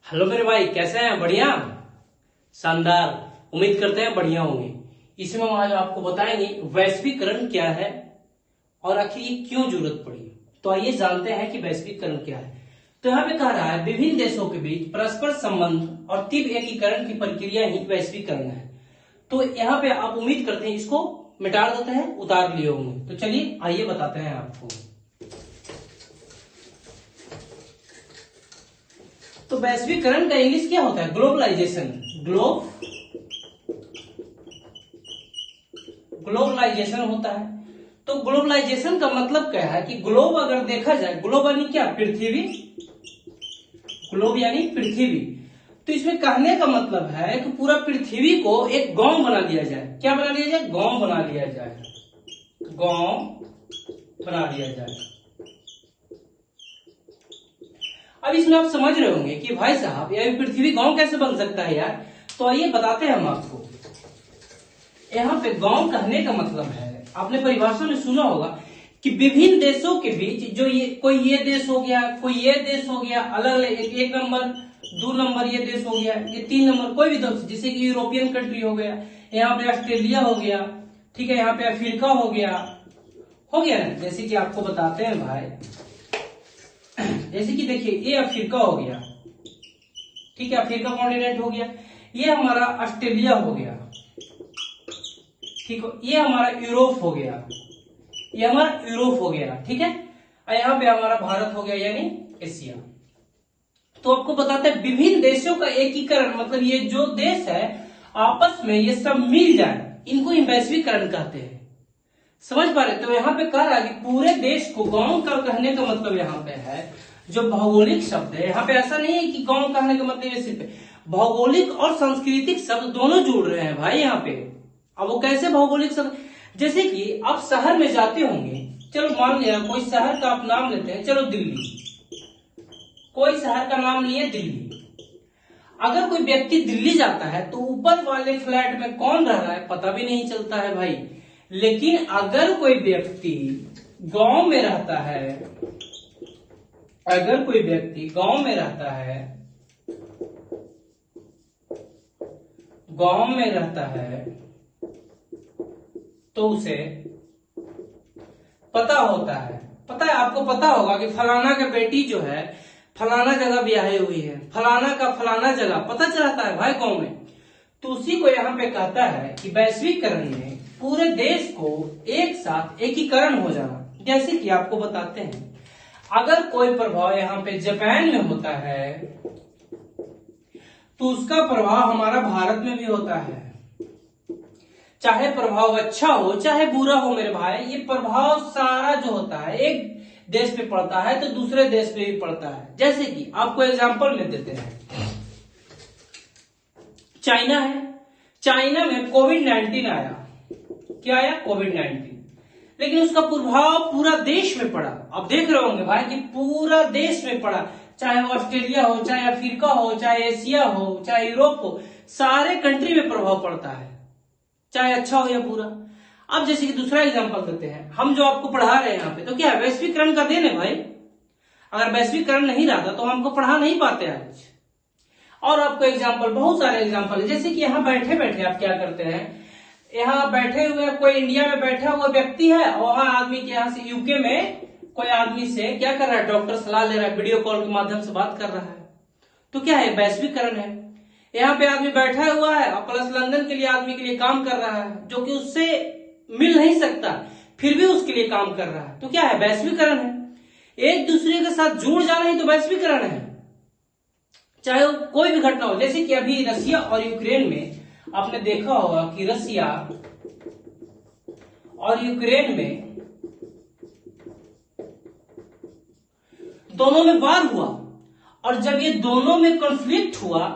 Hello मेरे भाई, कैसे हैं? बढ़िया, शानदार। उम्मीद करते हैं बढ़िया होंगे। इसमें हम आज आपको बताएंगे वैश्वीकरण क्या है और आखिर ये क्यों जरूरत पड़ी। तो आइए जानते हैं कि वैश्वीकरण क्या है। तो यहाँ पे कह रहा है विभिन्न देशों के बीच परस्पर संबंध और तीव्र एकीकरण की प्रक्रिया ही वैश्वीकरण है। तो यहाँ पे आप उम्मीद करते हैं इसको मिटा देते हैं, उतार लिए होंगे। तो चलिए आइए बताते हैं आपको। तो वैश्वीकरण का इंग्लिश क्या होता है? ग्लोबलाइजेशन। ग्लोबलाइजेशन होता है। तो ग्लोबलाइजेशन का मतलब क्या है कि ग्लोब अगर देखा जाए, ग्लोब यानी क्या? पृथ्वी। ग्लोब यानी पृथ्वी। तो इसमें कहने का मतलब है कि पूरा पृथ्वी को एक गांव बना लिया जाए। क्या बना लिया जाए? गांव बना लिया जाए। गांव बना लिया जाए। अब इसमें आप समझ रहे होंगे कि भाई साहब यह पृथ्वी गांव कैसे बन सकता है यार। तो आइए बताते हैं हम आपको। यहाँ पे गांव कहने का मतलब है, आपने परिभाषा में सुना होगा कि विभिन्न देशों के बीच जो ये कोई ये देश हो गया, कोई ये देश हो गया, अलग अलग एक नंबर, 2 नंबर ये देश हो गया, ये 3 नंबर कोई भी देश, जैसे कि यूरोपियन कंट्री हो गया, यहाँ पे ऑस्ट्रेलिया हो गया, ठीक है, यहाँ पे अफ्रीका हो गया ना। जैसे कि आपको बताते हैं भाई, जैसे कि देखिए ये अफ्रीका हो गया, ठीक है, अफ्रीका कॉन्टिनेंट हो गया, ये हमारा ऑस्ट्रेलिया हो गया, ठीक है, ये हमारा यूरोप हो गया, ये हमारा यूरोप हो गया, ठीक है, और यहाँ पे हमारा भारत हो गया यानी एशिया। तो आपको बताते हैं विभिन्न देशों का एकीकरण, मतलब ये जो देश है आपस में ये सब मिल जाए, इनको ही वैश्वीकरण कहते हैं। समझ पा रहे? तो यहाँ पे कह रहा है कि पूरे देश को गांव का कहने का मतलब यहाँ पे है जो भौगोलिक शब्द है। यहाँ पे ऐसा नहीं है कि गांव कहने का मतलब ये सिर्फ भौगोलिक और सांस्कृतिक शब्द दोनों जुड़ रहे हैं भाई यहाँ पे। अब वो कैसे भौगोलिक शब्द? जैसे कि आप शहर में जाते होंगे, चलो मान लिया कोई शहर का आप नाम लेते हैं, चलो दिल्ली, कोई शहर का नाम लिए दिल्ली। अगर कोई व्यक्ति दिल्ली जाता है तो ऊपर वाले फ्लैट में कौन रह रहा है पता भी नहीं चलता है भाई। लेकिन अगर कोई व्यक्ति गांव में रहता है, अगर कोई व्यक्ति गांव में रहता है, गांव में रहता है तो उसे पता होता है, पता है आपको पता होगा कि फलाना का बेटी जो है फलाना जगह ब्याही हुई है, फलाना का फलाना जगह पता चलता है भाई गांव में। तो उसी को यहाँ पे कहता है कि वैश्वीकरण में पूरे देश को एक साथ एकीकरण हो जाना। जैसे कि आपको बताते हैं, अगर कोई प्रभाव यहाँ पे जापान में होता है तो उसका प्रभाव हमारा भारत में भी होता है। चाहे प्रभाव अच्छा हो चाहे बुरा हो मेरे भाई, ये प्रभाव सारा जो होता है एक देश पे पड़ता है तो दूसरे देश पे भी पड़ता है। जैसे कि आपको एग्जांपल में देते हैं, चाइना है, चाइना में कोविड-19 आया। क्या आया? कोविड-19। लेकिन उसका प्रभाव पूरा देश में पड़ा। अब देख रहे होंगे भाई कि पूरा देश में पड़ा, चाहे ऑस्ट्रेलिया हो, चाहे अफ्रीका हो, चाहे एशिया हो, चाहे यूरोप हो, सारे कंट्री में प्रभाव पड़ता है, चाहे अच्छा हो या बुरा। अब जैसे कि दूसरा एग्जांपल देते हैं, हम जो आपको पढ़ा रहे हैं यहाँ पे, तो क्या है? वैश्वीकरण का देन है भाई। अगर वैश्वीकरण नहीं रहता तो हमको पढ़ा नहीं पाते आज। और आपको एग्जांपल, बहुत सारे एग्जांपल है। जैसे कि यहाँ बैठे बैठे आप क्या करते हैं, यहाँ बैठे हुए कोई इंडिया में बैठा हुआ व्यक्ति है और वहां आदमी के यहाँ से यूके में कोई आदमी से क्या कर रहा है? डॉक्टर सलाह ले रहा है, वीडियो कॉल के माध्यम से बात कर रहा है। तो क्या है? वैश्वीकरण है। यहाँ पे आदमी बैठा हुआ है और प्लस लंदन के लिए आदमी के लिए काम कर रहा है, जो कि उससे मिल नहीं सकता, फिर भी उसके लिए काम कर रहा है। तो क्या है? वैश्वीकरण है। एक दूसरे के साथ जुड़ जाना ही तो वैश्वीकरण है, चाहे कोई भी घटना हो। जैसे कि अभी रसिया और यूक्रेन में आपने देखा होगा कि रसिया और यूक्रेन में दोनों में वार हुआ, और जब ये दोनों में कॉन्फ्लिक्ट हुआ,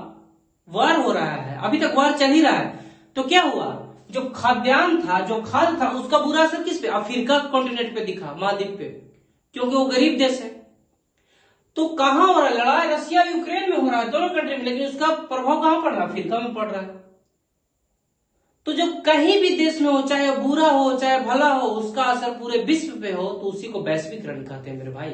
वार हो रहा है, अभी तक वार चल ही रहा है, तो क्या हुआ? जो खाद्यान्न था, जो खाद्य था, उसका बुरा असर किस पे? अफ्रीका कॉन्टिनेंट पे दिखा, महाद्वीप पे, क्योंकि वो गरीब देश है। तो कहां हो रहा है लड़ाई? रसिया यूक्रेन में हो रहा है, दोनों कंट्री में, लेकिन उसका प्रभाव कहां पड़ रहा है? अफ्रीका में पड़ रहा है। तो जो कहीं भी देश में हो, चाहे बुरा हो चाहे भला हो, उसका असर पूरे विश्व पे हो, तो उसी को वैश्वीकरण कहते हैं मेरे भाई।